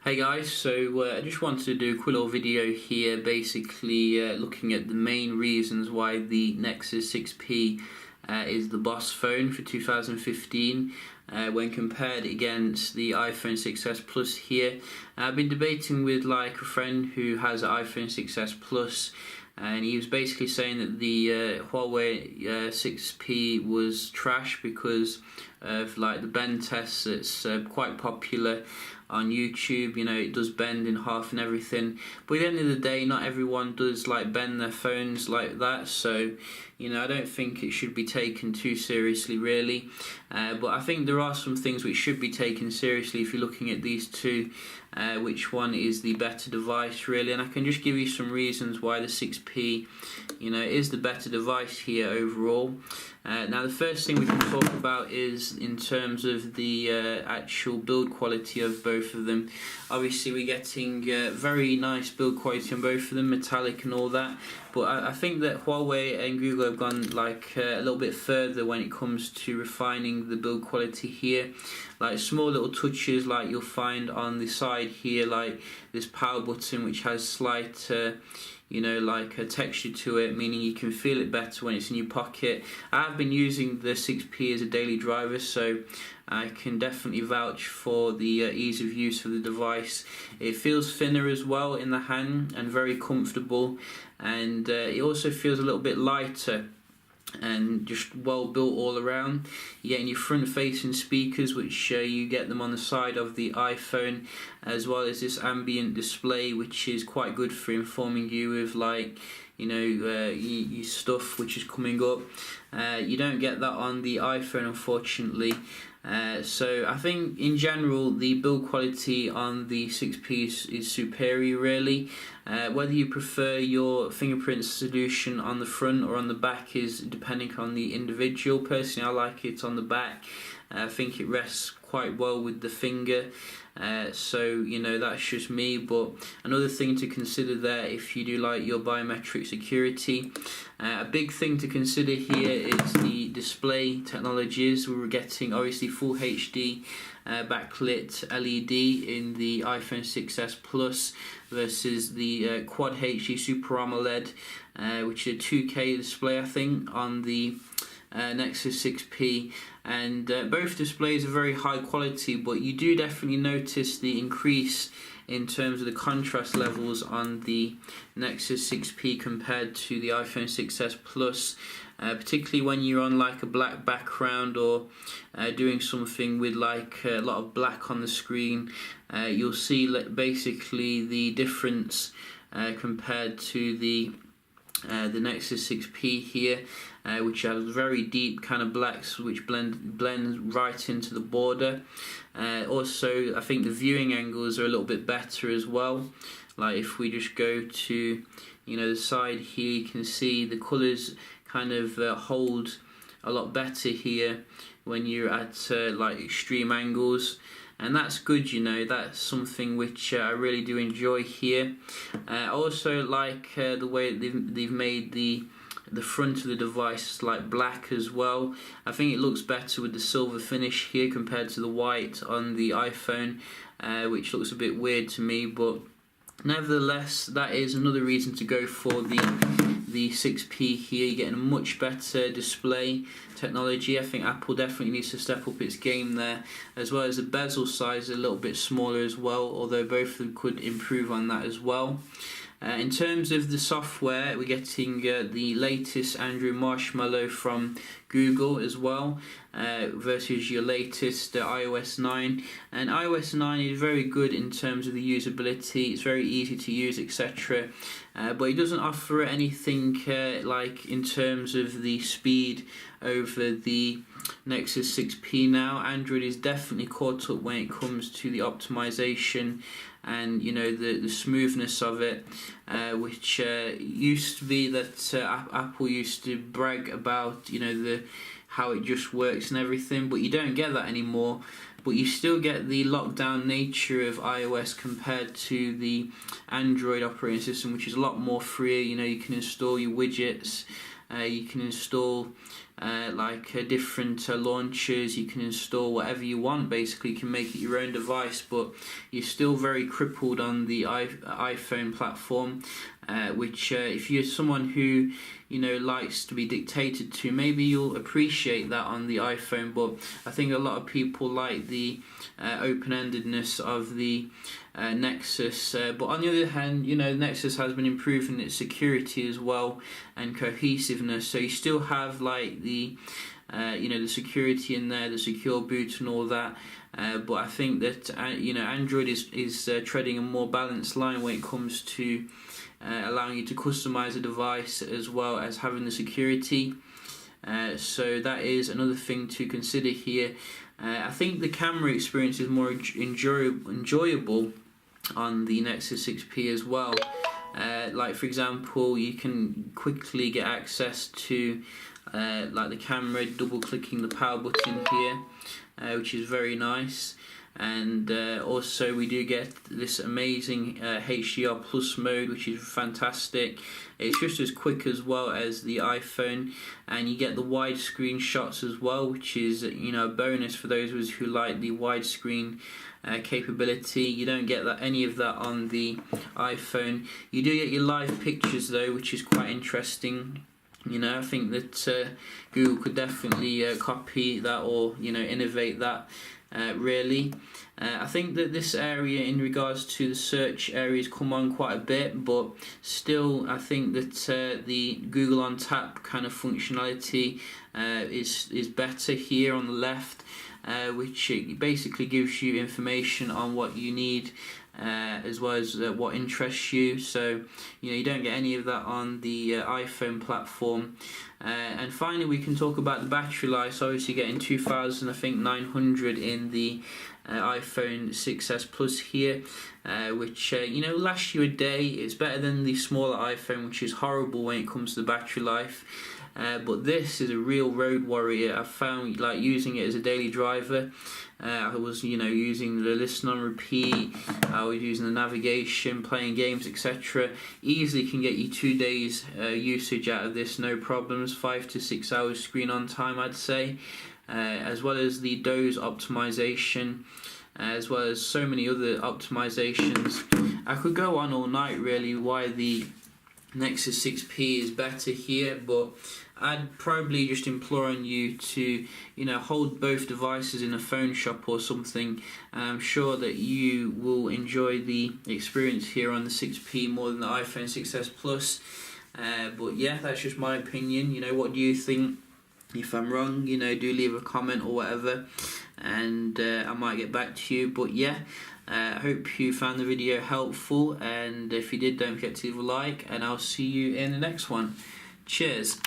Hey guys, so I just wanted to do a quick little video here, basically looking at the main reasons why the Nexus 6P is the boss phone for 2015 when compared against the iPhone 6s Plus here. I've been debating with like a friend who has an iPhone 6s Plus, and he was basically saying that the Huawei 6P was trash because of like the bend tests. It's quite popular on YouTube, you know, it does bend in half and everything, but at the end of the day not everyone does like bend their phones like that, so you know, I don't think it should be taken too seriously really, but I think there are some things which should be taken seriously if you're looking at these two, which one is the better device really, and I can just give you some reasons why the 6P, you know, is the better device here overall. Now the first thing we can talk about is in terms of the actual build quality of both of them. Obviously we're getting very nice build quality on both of them, metallic and all that, but I think that Huawei and Google have gone like a little bit further when it comes to refining the build quality here. Like small little touches like you'll find on the side here, like this power button which has slight you know, like a texture to it, meaning you can feel it better when it's in your pocket. I've been using the 6P as a daily driver, so I can definitely vouch for the ease of use of the device. It feels thinner as well in the hand and very comfortable, and it also feels a little bit lighter and just well built all around. You're getting your front facing speakers, which you get them on the side of the iPhone, as well as this ambient display which is quite good for informing you of like, you know, your stuff which is coming up. You don't get that on the iPhone unfortunately. So I think in general the build quality on the 6P is superior really. Whether you prefer your fingerprint solution on the front or on the back is depending on the individual. Personally I like it on the back. I think it rests quite well with the finger, so you know, that's just me. But another thing to consider there, if you do like your biometric security, a big thing to consider here is the display technologies. We were getting obviously full HD backlit LED in the iPhone 6s Plus versus the Quad HD Super AMOLED, which is a 2K display I think on the Nexus 6P, and both displays are very high quality, but you do definitely notice the increase in terms of the contrast levels on the Nexus 6P compared to the iPhone 6s Plus, particularly when you're on like a black background or doing something with like a lot of black on the screen. You'll see basically the difference compared to the Nexus 6P here, which has very deep kind of blacks which blend right into the border. Also I think the viewing angles are a little bit better as well. Like if we just go to, you know, the side here, you can see the colours kind of hold a lot better here when you're at like extreme angles, and that's good, you know, that's something which I really do enjoy here. I also like the way they've made the front of the device like black as well. I think it looks better with the silver finish here compared to the white on the iPhone, which looks a bit weird to me, but nevertheless that is another reason to go for the 6P here. You're getting a much better display technology. I think Apple definitely needs to step up its game there, as well as the bezel size is a little bit smaller as well, although both of them could improve on that as well. In terms of the software, we're getting the latest Android Marshmallow from Google as well, versus your latest iOS 9. And iOS 9 is very good in terms of the usability, it's very easy to use, etc. But it doesn't offer anything like in terms of the speed over the Nexus 6P now. Android is definitely caught up when it comes to the optimization and, you know, the smoothness of it, which used to be that Apple used to brag about, you know, how it just works and everything, but you don't get that anymore. But you still get the lockdown nature of iOS compared to the Android operating system, which is a lot more freer. You know, you can install your widgets, you can install different launchers. You can install whatever you want, basically. You can make it your own device, but you're still very crippled on the iPhone platform, which if you're someone who likes to be dictated to, maybe you'll appreciate that on the iPhone. But I think a lot of people like the open-endedness of the Nexus, but on the other hand, Nexus has been improving its security as well and cohesiveness, so you still have like the the security in there, the secure boot and all that, but I think that Android is treading a more balanced line when it comes to allowing you to customize a device as well as having the security. So that is another thing to consider here. I think the camera experience is more enjoyable on the Nexus 6P as well. Like for example, you can quickly get access to like the camera, double clicking the power button here, which is very nice. And also we do get this amazing HDR plus mode, which is fantastic. It's just as quick as well as the iPhone, and you get the widescreen shots as well, which is a bonus for those of us who like the widescreen capability. You don't get any of that on the iPhone. You do get your live pictures though, which is quite interesting. I think that Google could definitely copy that or innovate that. Really, I think that this area in regards to the search areas come on quite a bit, but still I think that the Google on Tap kind of functionality is better here on the left, which basically gives you information on what you need as well as what interests you. So you don't get any of that on the iPhone platform. And finally, we can talk about the battery life. So obviously getting 2,900 in the iPhone 6s Plus here, which lasts you a day. It's better than the smaller iPhone, which is horrible when it comes to the battery life. But this is a real road warrior. I found like using it as a daily driver. I was using the listen on repeat, I was using the navigation, playing games, etc. Easily can get you 2 days usage out of this, no problems. 5 to 6 hours screen on time, I'd say, as well as the doze optimization, as well as so many other optimizations. I could go on all night really why the Nexus 6P is better here, but I'd probably just implore on you to hold both devices in a phone shop or something, and I'm sure that you will enjoy the experience here on the 6P more than the iPhone 6s Plus. But yeah, that's just my opinion. What do you think? If I'm wrong, do leave a comment or whatever, and I might get back to you. But yeah, I hope you found the video helpful, and if you did, don't forget to leave a like, and I'll see you in the next one. Cheers.